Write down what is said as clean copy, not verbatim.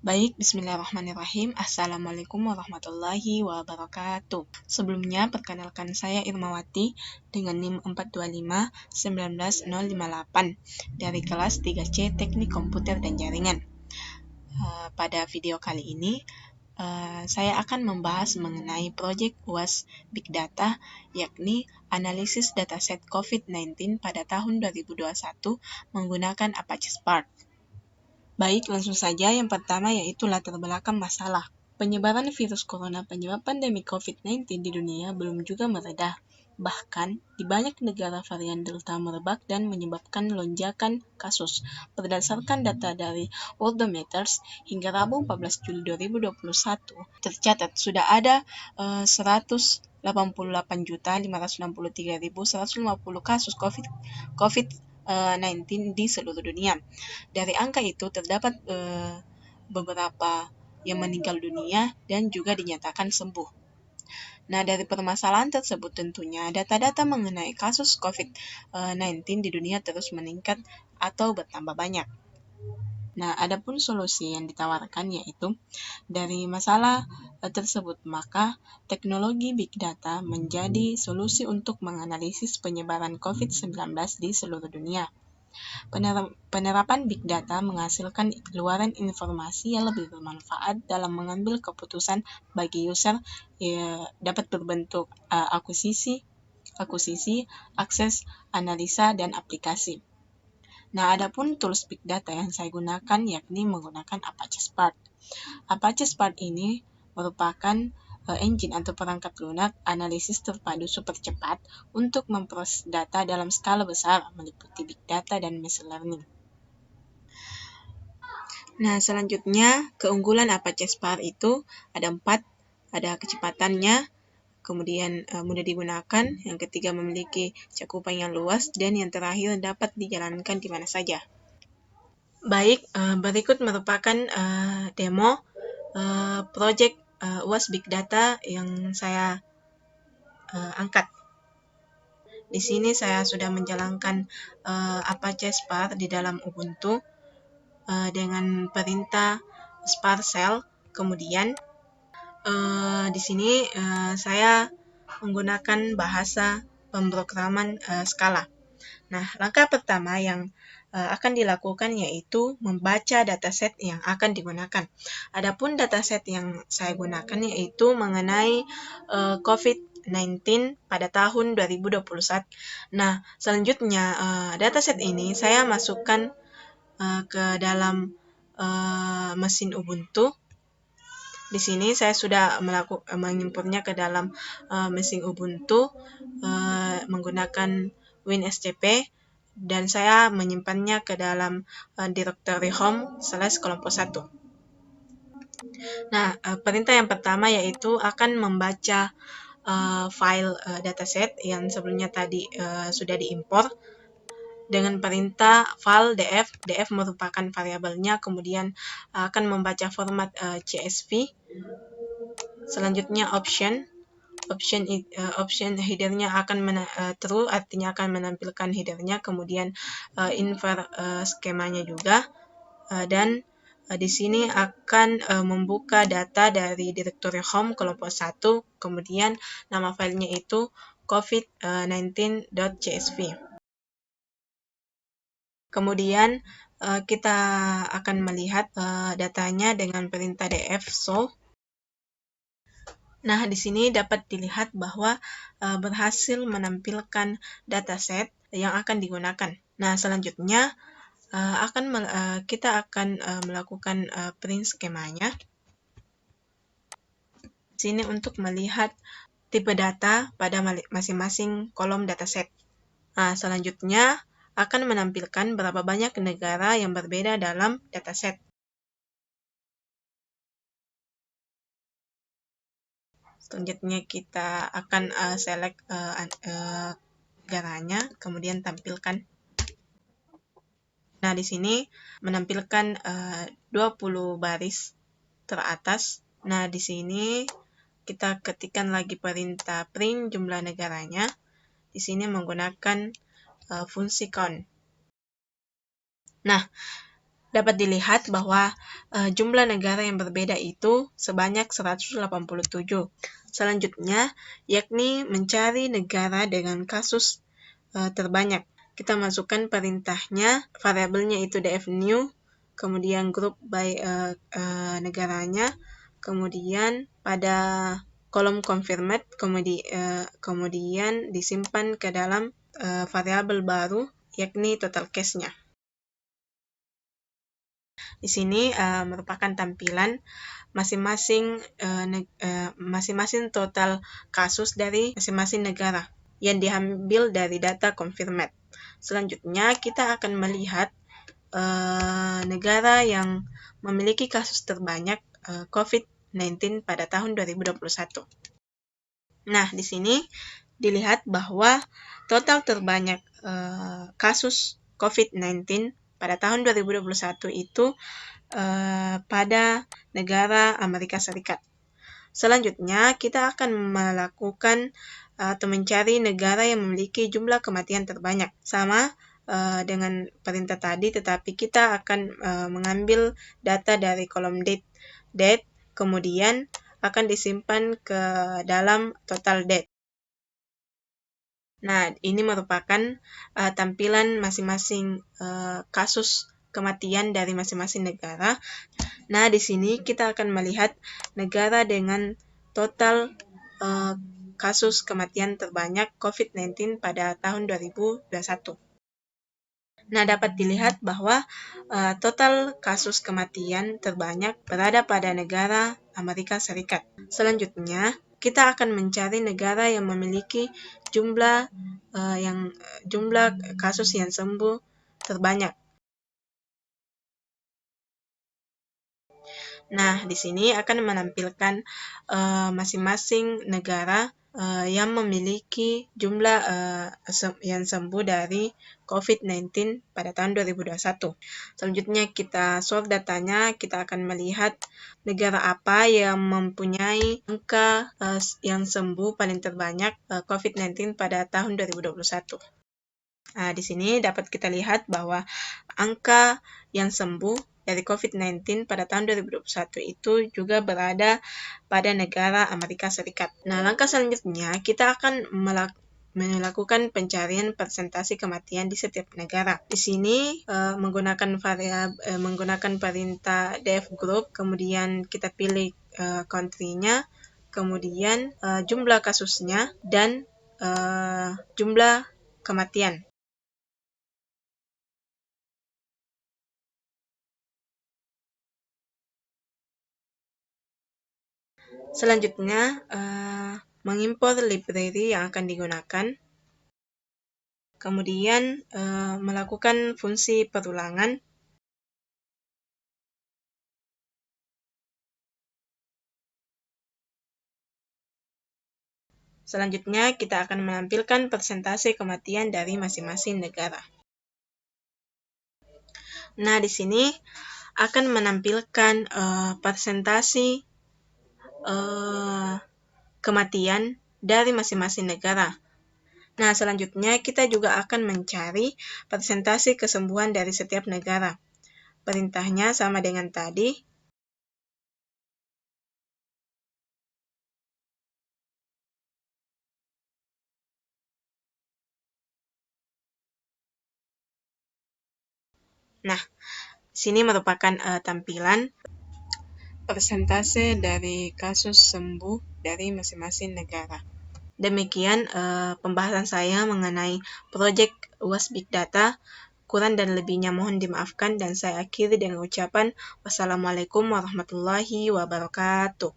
Baik, bismillahirrahmanirrahim. Assalamualaikum warahmatullahi wabarakatuh. Sebelumnya, perkenalkan saya Irmawati dengan NIM 425-19058 dari kelas 3C Teknik Komputer dan Jaringan. Pada video kali ini, saya akan membahas mengenai proyek UAS Big Data, yakni analisis dataset COVID-19 pada tahun 2021 menggunakan Apache Spark. Baik, langsung saja. Yang pertama yaitu latar belakang masalah. Penyebaran virus corona penyebab pandemi COVID-19 di dunia belum juga mereda. Bahkan, di banyak negara varian Delta merebak dan menyebabkan lonjakan kasus. Berdasarkan data dari Worldometers, hingga Rabu 14 Juli 2021, tercatat sudah ada 188.563.150 kasus COVID-19 di seluruh dunia. Dari angka itu terdapat beberapa yang meninggal dunia dan juga dinyatakan sembuh. Nah, dari permasalahan tersebut tentunya data-data mengenai kasus COVID-19 di dunia terus meningkat atau bertambah banyak. Nah, adapun solusi yang ditawarkan yaitu dari masalah tersebut, maka teknologi Big Data menjadi solusi untuk menganalisis penyebaran COVID-19 di seluruh dunia. Penerapan Big Data menghasilkan keluaran informasi yang lebih bermanfaat dalam mengambil keputusan bagi user, dapat berbentuk akuisisi, akses, analisa, dan aplikasi. Nah, adapun tools Big Data yang saya gunakan yakni menggunakan Apache Spark. Apache Spark ini merupakan engine atau perangkat lunak analisis terpadu super cepat untuk memproses data dalam skala besar, meliputi big data dan machine learning. Nah, selanjutnya keunggulan Apache Spark itu ada 4, ada kecepatannya, kemudian mudah digunakan, yang ketiga memiliki cakupan yang luas, dan yang terakhir dapat dijalankan di mana saja. Baik, berikut merupakan demo project UAS Big Data yang saya angkat. Di sini saya sudah menjalankan Apache Spark di dalam Ubuntu dengan perintah Spark Shell. Kemudian di sini saya menggunakan bahasa pemrograman Scala. Nah, langkah pertama yang akan dilakukan yaitu membaca dataset yang akan digunakan. Adapun dataset yang saya gunakan yaitu mengenai COVID-19 pada tahun 2021. Nah, selanjutnya dataset ini saya masukkan ke dalam mesin Ubuntu. Di sini saya sudah mengimportnya ke dalam mesin Ubuntu menggunakan WinSCP, dan saya menyimpannya ke dalam directory home/kelompok 1. Nah, perintah yang pertama yaitu akan membaca file dataset yang sebelumnya tadi sudah diimpor dengan perintah file df. Df merupakan variabelnya, kemudian akan membaca format CSV. Selanjutnya option headernya akan true, artinya akan menampilkan headernya, kemudian invert skemanya juga, dan di sini akan membuka data dari directory home kelompok 1, kemudian nama filenya itu covid19.csv. Kemudian kita akan melihat datanya dengan perintah df show. Nah, di sini dapat dilihat bahwa berhasil menampilkan dataset yang akan digunakan. Nah, selanjutnya kita akan melakukan print skemanya. Di sini untuk melihat tipe data pada masing-masing kolom dataset. Nah, selanjutnya akan menampilkan berapa banyak negara yang berbeda dalam dataset. Selanjutnya kita akan select negaranya, kemudian tampilkan. Nah, di sini menampilkan 20 baris teratas. Nah, di sini kita ketikkan lagi perintah print jumlah negaranya. Di sini menggunakan fungsi count. Nah, Dapat dilihat bahwa jumlah negara yang berbeda itu sebanyak 187. Selanjutnya, yakni mencari negara dengan kasus terbanyak. Kita masukkan perintahnya, variabelnya itu df_new, kemudian grup by negaranya, kemudian pada kolom confirmed, kemudian disimpan ke dalam variabel baru, yakni total case-nya. Di sini merupakan tampilan masing-masing total kasus dari masing-masing negara yang diambil dari data confirmed. Selanjutnya kita akan melihat negara yang memiliki kasus terbanyak COVID-19 pada tahun 2021. Nah, di sini dilihat bahwa total terbanyak kasus COVID-19 pada tahun 2021 itu pada negara Amerika Serikat. Selanjutnya, kita akan melakukan atau mencari negara yang memiliki jumlah kematian terbanyak. Sama dengan perintah tadi, tetapi kita akan mengambil data dari kolom date, kemudian akan disimpan ke dalam total date. Nah, ini merupakan tampilan masing-masing kasus kematian dari masing-masing negara. Nah, di sini kita akan melihat negara dengan total kasus kematian terbanyak COVID-19 pada tahun 2021. Nah, dapat dilihat bahwa total kasus kematian terbanyak berada pada negara Amerika Serikat. Selanjutnya, kita akan mencari negara yang memiliki jumlah kasus yang sembuh terbanyak. Nah, di sini akan menampilkan masing-masing negara yang memiliki jumlah yang sembuh dari COVID-19 pada tahun 2021. Selanjutnya kita sort datanya, kita akan melihat negara apa yang mempunyai angka yang sembuh paling terbanyak COVID-19 pada tahun 2021. Nah, di sini dapat kita lihat bahwa angka yang sembuh dari COVID-19 pada tahun 2021 itu juga berada pada negara Amerika Serikat. Nah, langkah selanjutnya kita akan melakukan pencarian persentase kematian di setiap negara. Di sini menggunakan perintah df_group, kemudian kita pilih country-nya, kemudian jumlah kasusnya dan jumlah kematian. Selanjutnya, mengimpor library yang akan digunakan. Kemudian, melakukan fungsi perulangan. Selanjutnya, kita akan menampilkan persentase kematian dari masing-masing negara. Nah, di sini akan menampilkan persentase kematian dari masing-masing negara. Nah, selanjutnya kita juga akan mencari persentase kesembuhan dari setiap negara. Perintahnya sama dengan tadi. Nah, sini merupakan tampilan persentase dari kasus sembuh dari masing-masing negara. Demikian pembahasan saya mengenai proyek UAS Big Data. Kurang dan lebihnya mohon dimaafkan dan saya akhiri dengan ucapan wassalamualaikum warahmatullahi wabarakatuh.